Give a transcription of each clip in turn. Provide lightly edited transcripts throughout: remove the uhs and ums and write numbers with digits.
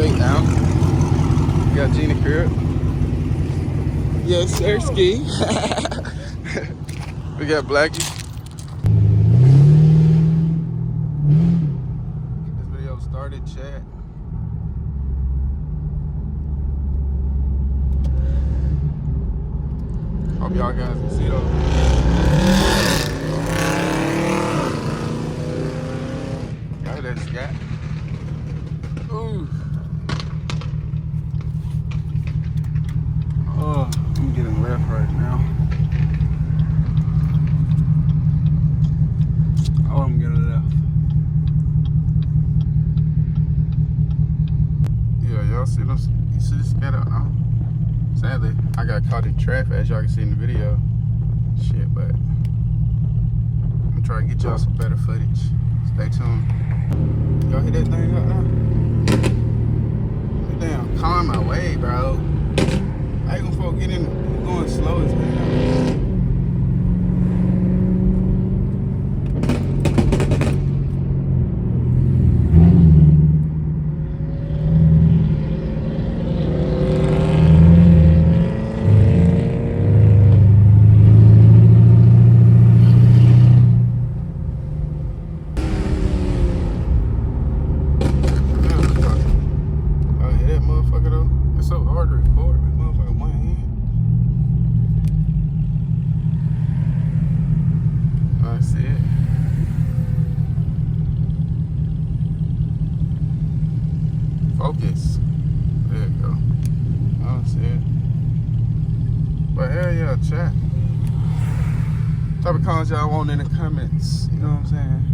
shakedown. We got Gina crib. Yes, sir, ski. We got Blackie. Get this video started, chat. Hope y'all guys can see those. Y'all hear that scat? Ooh. Oh, I'm getting left right now. Oh, I'm getting left. Yeah, y'all see those? You see the scatter? Sadly, I got caught in traffic, as y'all can see in the video. Shit, but I'm gonna try to get y'all some better footage. Stay tuned. Y'all hear that thing up there? Damn, calm my way, bro. How you gonna folk get in going slow as hell? Focus. There you go. I don't see it. But hell yeah, chat. What type of comments y'all want in the comments? You know what I'm saying?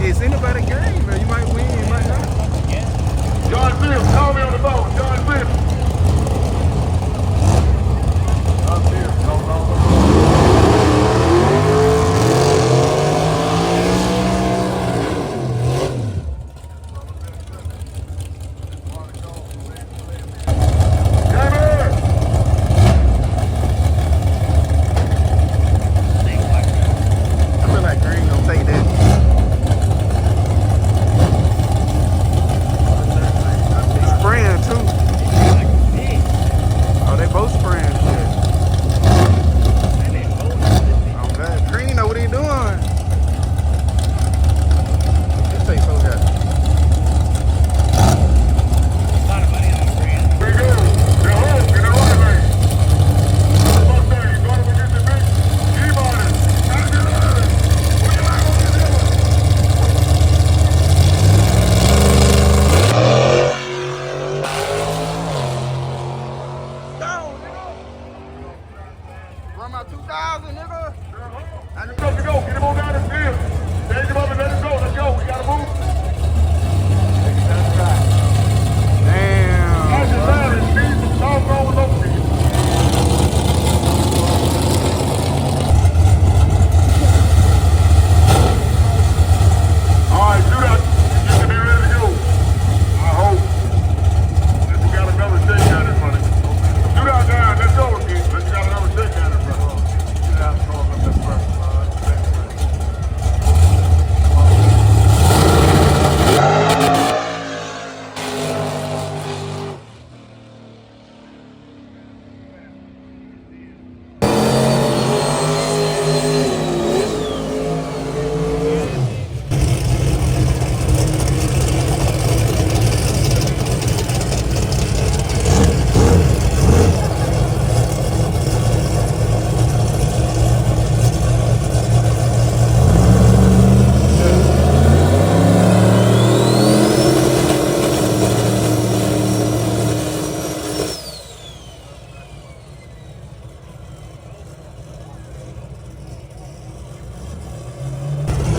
It's anybody game, man. You might win, you might not. John Field, call me on the phone. John Field. John Field, call me on the phone. I feel like Green gonna take that. Spraying too. Oh, they both spraying shit. Oh God, Green know what he doing. This takes so good. Here we go. They're home in the right lane. Mustang, you going to get the big G-body. Out of the line. What you like on this hill? Run my 2000, nigga. I just got to go. Get him on down the field. Take him up and let him go. Let's go. We got to move. That's right. Damn. That's your line. Steve, some wrong with those people. All right, do that. You should be ready to go. I hope. If we got another shakedown in front of you. Do that down. Let's go again. Unless you got another shakedown in front of you. Do that. Go up this first.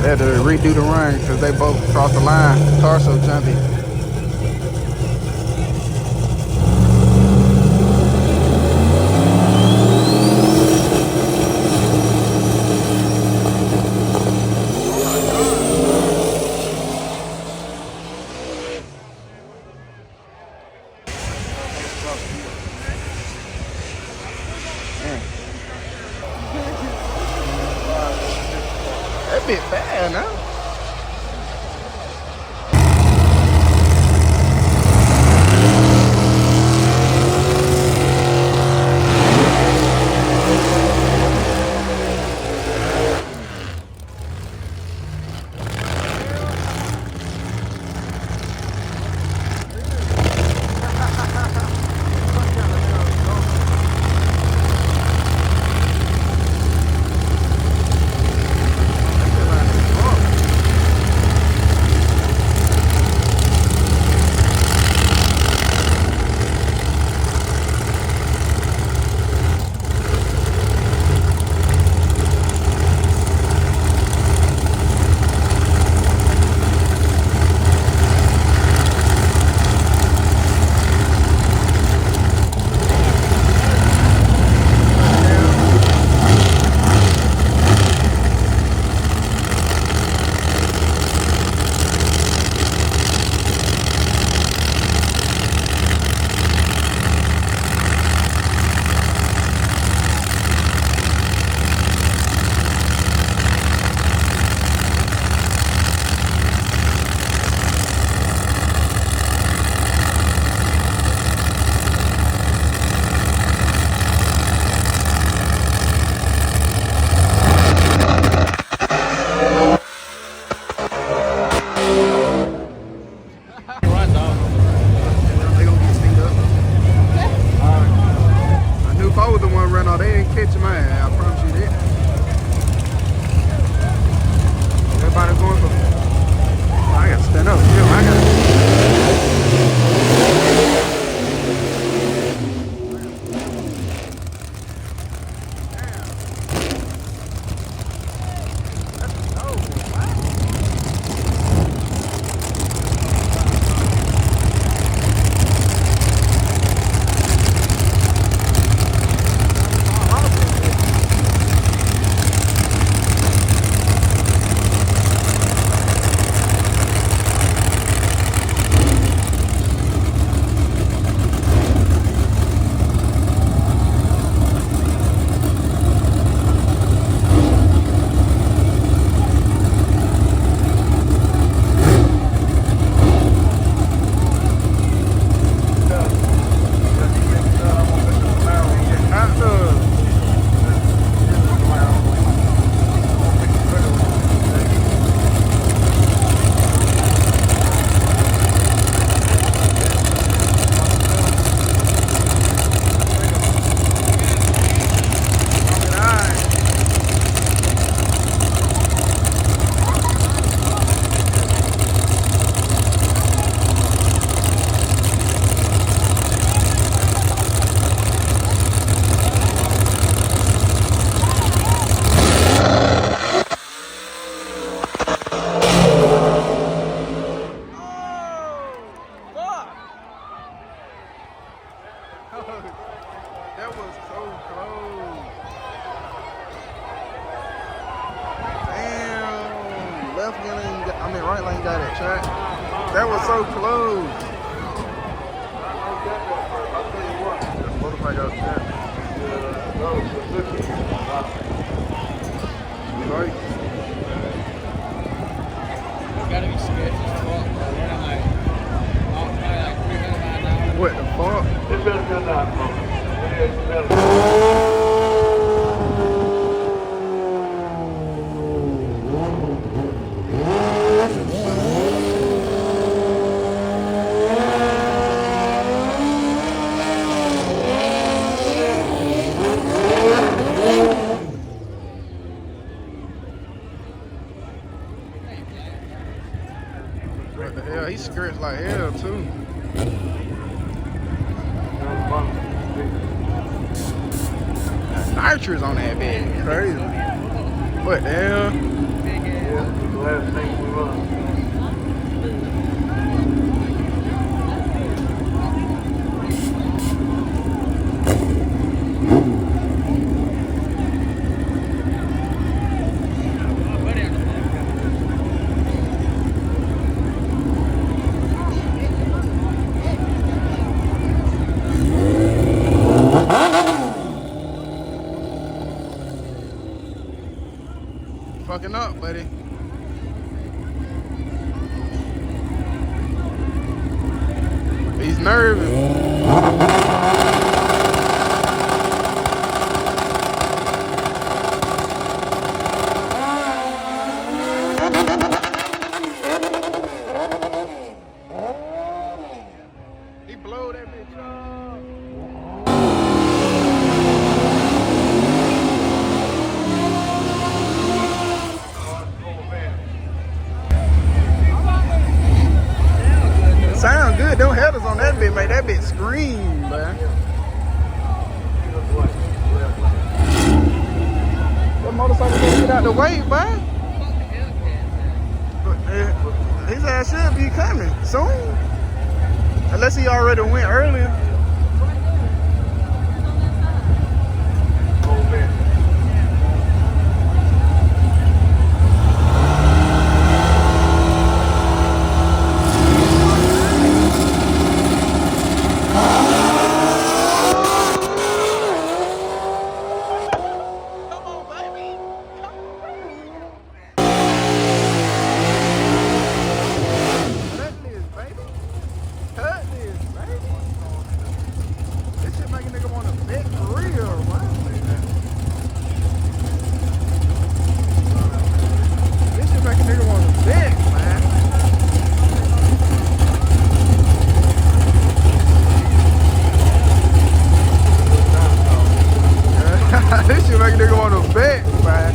They had to redo the run because they both crossed the line. The car's so jumpy. That bit bad now. white line got that track. That was so close. That motorcycle got that. Right. Gotta be sketchy as fuck, bro. Running like 300 miles an hour. What the fuck? It's better than that, bro. It's better. What the hell? He skirts like hell too. Nitrous on that bed. Crazy. What the hell? Yeah, the last thing we run. Fucking up, buddy. He's nervous. He blow that bitch up. Sound good. Them headers on that bit make that bit scream, man. That motorcycle gonna get out the way, boy. His ass should be coming soon. Unless he already went earlier. This shit make a nigga want to bet, man.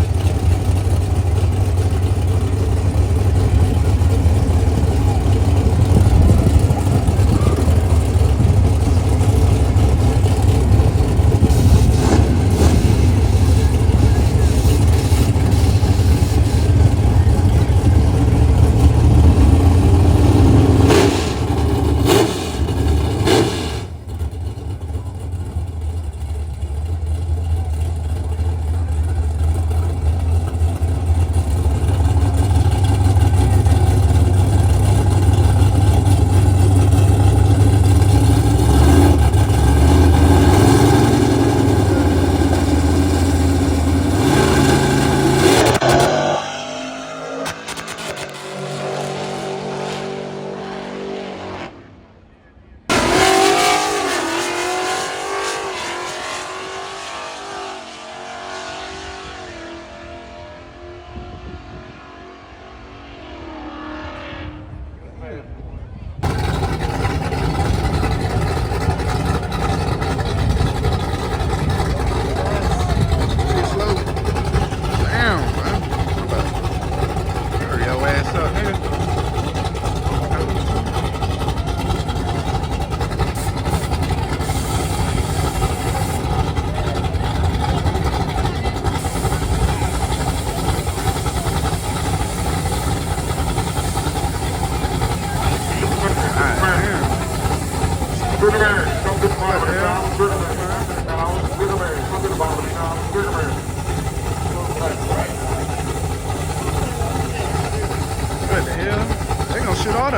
What the hell?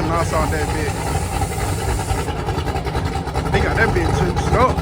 when I saw that bit. They got that bit juiced up.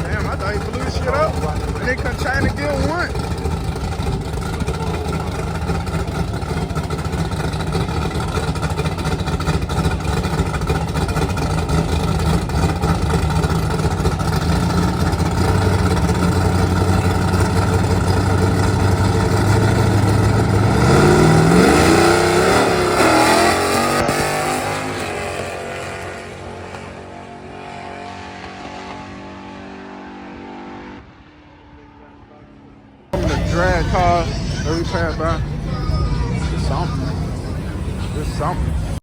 Damn, I thought he blew his shit up. And they come trying to get one. Drag car that we passed by. It's something. It's something.